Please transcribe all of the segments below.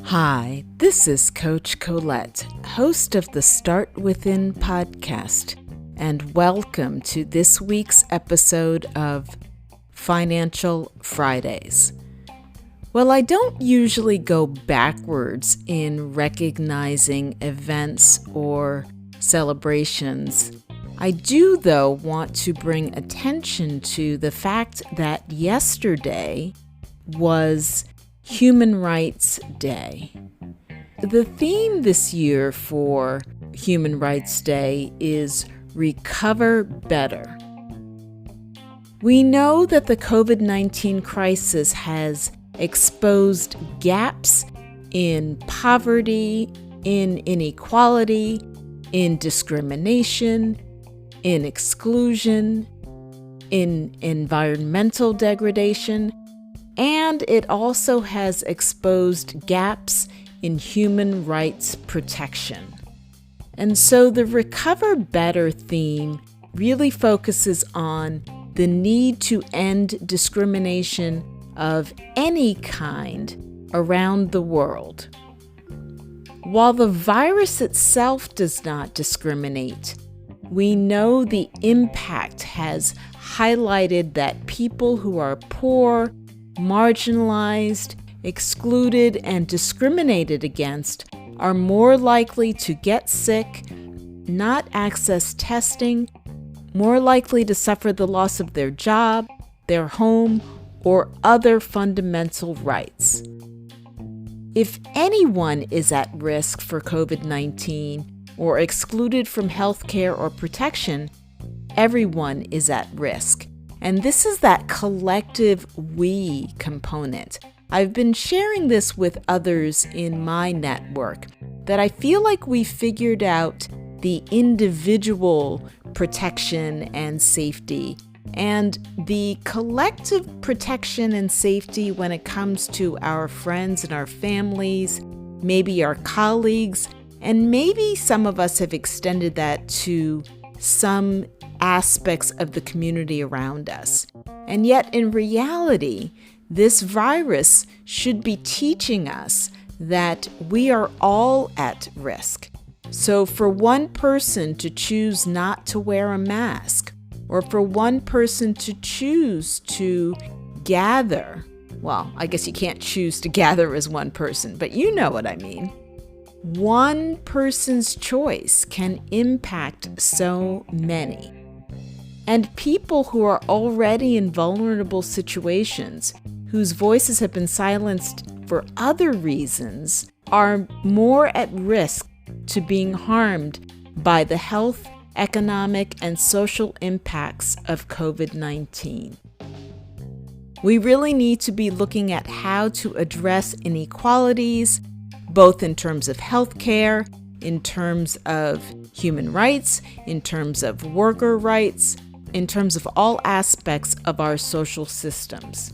Hi, this is Coach Colette, host of the Start Within podcast, and welcome to this week's episode of Financial Fridays. Well, I don't usually go backwards in recognizing events or celebrations. I do, though, want to bring attention to the fact that yesterday was Human Rights Day. The theme this year for Human Rights Day is Recover Better. We know that the COVID-19 crisis has exposed gaps in poverty, in inequality, in discrimination, in exclusion, in environmental degradation, and it also has exposed gaps in human rights protection. And so the Recover Better theme really focuses on the need to end discrimination of any kind around the world. While the virus itself does not discriminate, we know the impact has highlighted that people who are poor, marginalized, excluded, and discriminated against are more likely to get sick, not access testing, more likely to suffer the loss of their job, their home, or other fundamental rights. If anyone is at risk for COVID-19 or excluded from healthcare or protection, everyone is at risk. And this is that collective we component. I've been sharing this with others in my network, that I feel like we figured out the individual protection and safety and the collective protection and safety when it comes to our friends and our families, maybe our colleagues, and maybe some of us have extended that to some aspects of the community around us. And yet, in reality, this virus should be teaching us that we are all at risk. So for one person to choose not to wear a mask, or for one person to choose to gather, well, I guess you can't choose to gather as one person, but you know what I mean. One person's choice can impact so many. And people who are already in vulnerable situations, whose voices have been silenced for other reasons, are more at risk to being harmed by the health, economic, and social impacts of COVID-19. We really need to be looking at how to address inequalities, both in terms of healthcare, in terms of human rights, in terms of worker rights, in terms of all aspects of our social systems.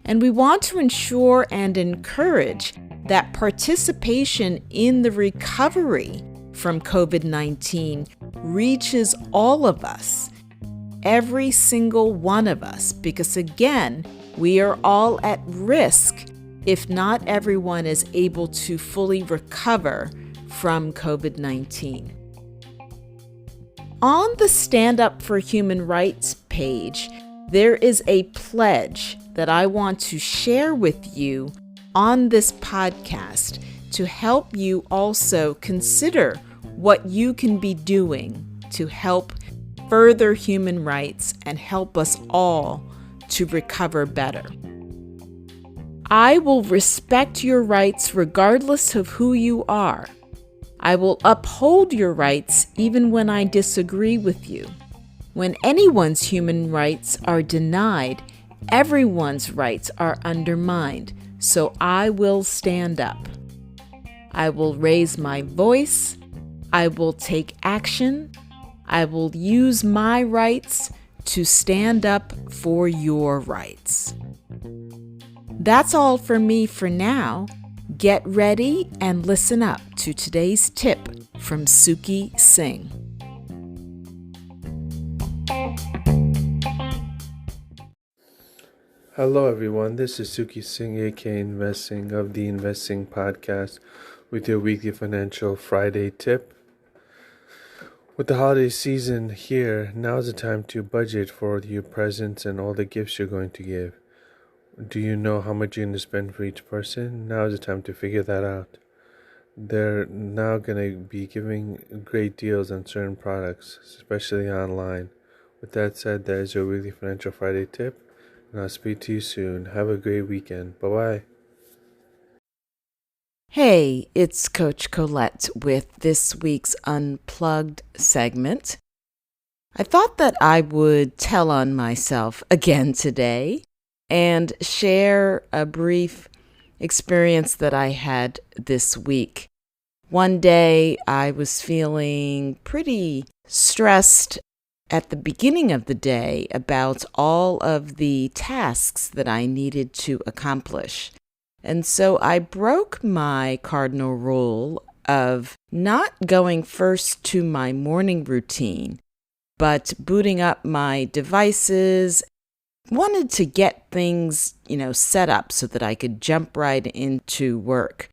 And we want to ensure and encourage that participation in the recovery from COVID-19 reaches all of us, every single one of us, because again, we are all at risk if not everyone is able to fully recover from COVID-19. On the Stand Up for Human Rights page, there is a pledge that I want to share with you on this podcast to help you also consider what you can be doing to help further human rights and help us all to recover better. I will respect your rights regardless of who you are. I will uphold your rights even when I disagree with you. When anyone's human rights are denied, everyone's rights are undermined, so I will stand up. I will raise my voice. I will take action. I will use my rights to stand up for your rights. That's all for me for now. Get ready and listen up to today's tip from Singh. Hello everyone, this is Singh, aka Investing of the Investing Podcast with your weekly financial Friday tip. With the holiday season here, now is the time to budget for your presents and all the gifts you're going to give. Do you know how much you're going to spend for each person? Now is the time to figure that out. They're now going to be giving great deals on certain products, especially online. With that said, that is your weekly financial Friday tip. And I'll speak to you soon. Have a great weekend. Bye-bye. Hey, it's Coach Colette with this week's Unplugged segment. I thought that I would tell on myself again today and share a brief experience that I had this week. One day I was feeling pretty stressed at the beginning of the day about all of the tasks that I needed to accomplish. And so I broke my cardinal rule of not going first to my morning routine, but booting up my devices. Wanted to get things, set up so that I could jump right into work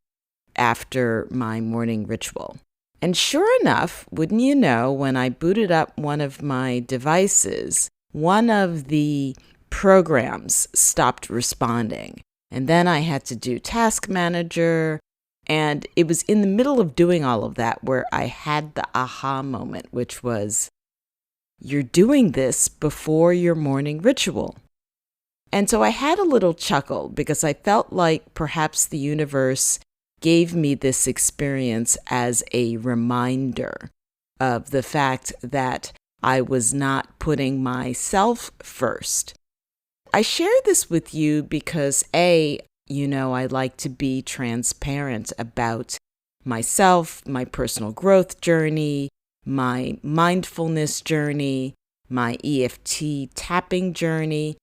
after my morning ritual. And sure enough, wouldn't you know, when I booted up one of my devices, one of the programs stopped responding. And then I had to do Task Manager. And it was in the middle of doing all of that where I had the aha moment, which was, you're doing this before your morning ritual. And so I had a little chuckle because I felt like perhaps the universe gave me this experience as a reminder of the fact that I was not putting myself first. I share this with you because I like to be transparent about myself, my personal growth journey, my mindfulness journey, my EFT tapping journey.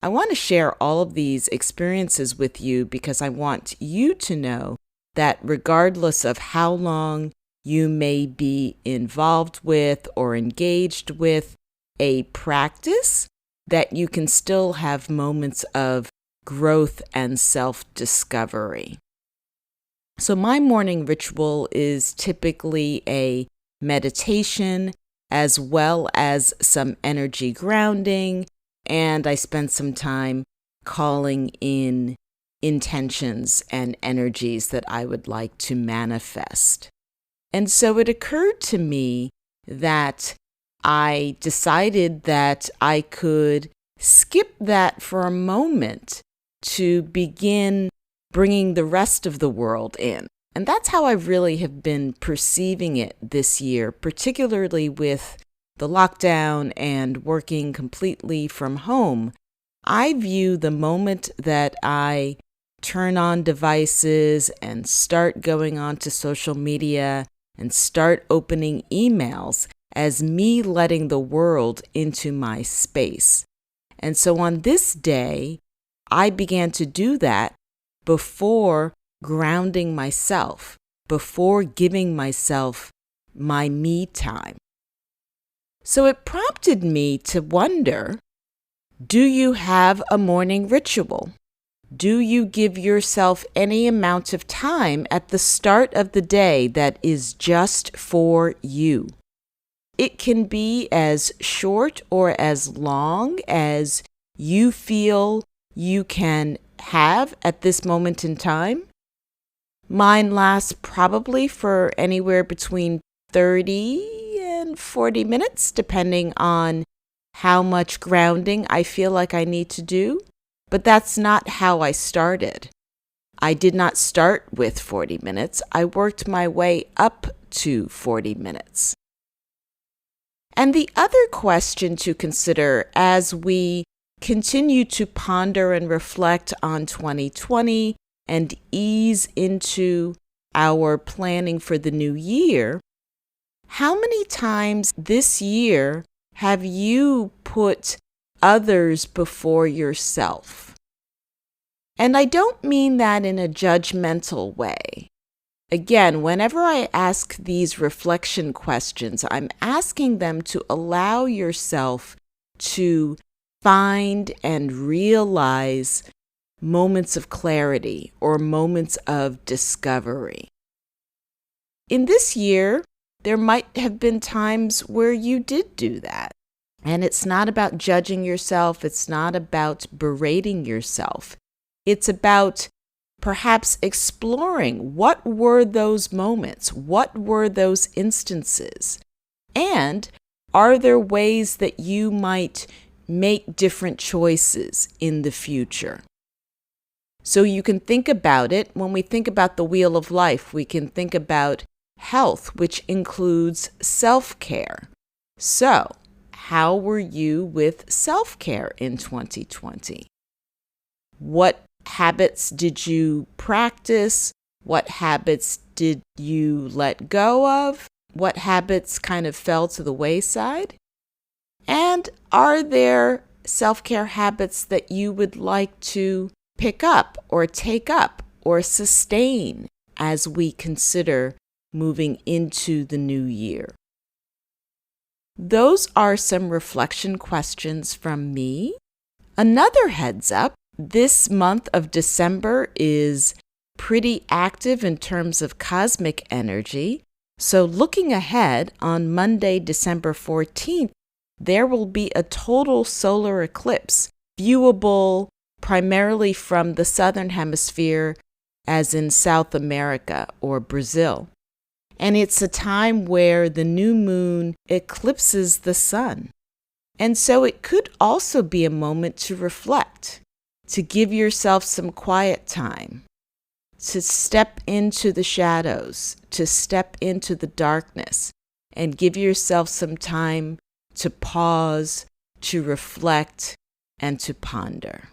I want to share all of these experiences with you because I want you to know that regardless of how long you may be involved with or engaged with a practice, that you can still have moments of growth and self-discovery. So my morning ritual is typically a meditation as well as some energy grounding, and I spend some time calling in intentions and energies that I would like to manifest. And so it occurred to me that I decided that I could skip that for a moment to begin bringing the rest of the world in. And that's how I really have been perceiving it this year, particularly with the lockdown and working completely from home. I view the moment that I turn on devices and start going onto social media and start opening emails as me letting the world into my space. And so on this day, I began to do that before grounding myself, before giving myself my me time. So it prompted me to wonder, do you have a morning ritual? Do you give yourself any amount of time at the start of the day that is just for you? It can be as short or as long as you feel you can have at this moment in time. Mine lasts probably for anywhere between 30 and 40 minutes, depending on how much grounding I feel like I need to do. But that's not how I started. I did not start with 40 minutes. I worked my way up to 40 minutes. And the other question to consider as we continue to ponder and reflect on 2020 and ease into our planning for the new year, how many times this year have you put others before yourself? And I don't mean that in a judgmental way. Again, whenever I ask these reflection questions, I'm asking them to allow yourself to find and realize moments of clarity or moments of discovery. In this year, there might have been times where you did do that. And it's not about judging yourself. It's not about berating yourself. It's about perhaps exploring what were those moments? What were those instances? And are there ways that you might make different choices in the future? So you can think about it. When we think about the wheel of life, we can think about health, which includes self-care. So, how were you with self-care in 2020? What habits did you practice? What habits did you let go of? What habits kind of fell to the wayside? And are there self-care habits that you would like to pick up or take up or sustain as we consider moving into the new year? Those are some reflection questions from me. Another heads up, this month of December is pretty active in terms of cosmic energy. So looking ahead, on Monday, December 14th, there will be a total solar eclipse, viewable primarily from the Southern Hemisphere, as in South America or Brazil. And it's a time where the new moon eclipses the sun. And so it could also be a moment to reflect, to give yourself some quiet time, to step into the shadows, to step into the darkness, and give yourself some time to pause, to reflect, and to ponder.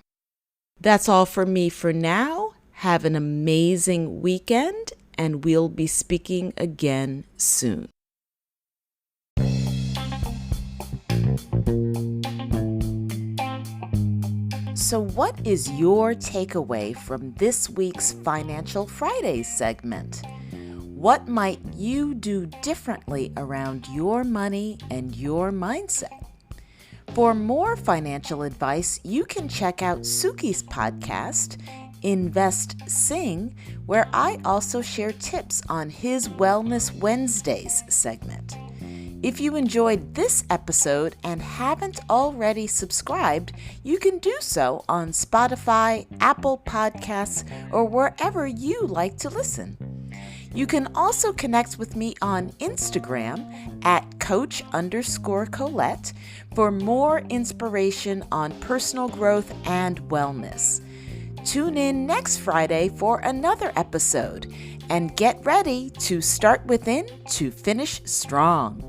That's all for me for now. Have an amazing weekend, and we'll be speaking again soon. So what is your takeaway from this week's Financial Friday segment? What might you do differently around your money and your mindset? For more financial advice, you can check out Suki's podcast, Invest Singh, where I also share tips on his Wellness Wednesdays segment. If you enjoyed this episode and haven't already subscribed, you can do so on Spotify, Apple Podcasts, or wherever you like to listen. You can also connect with me on Instagram at Coach_Colette for more inspiration on personal growth and wellness. Tune in next Friday for another episode and get ready to start within to finish strong.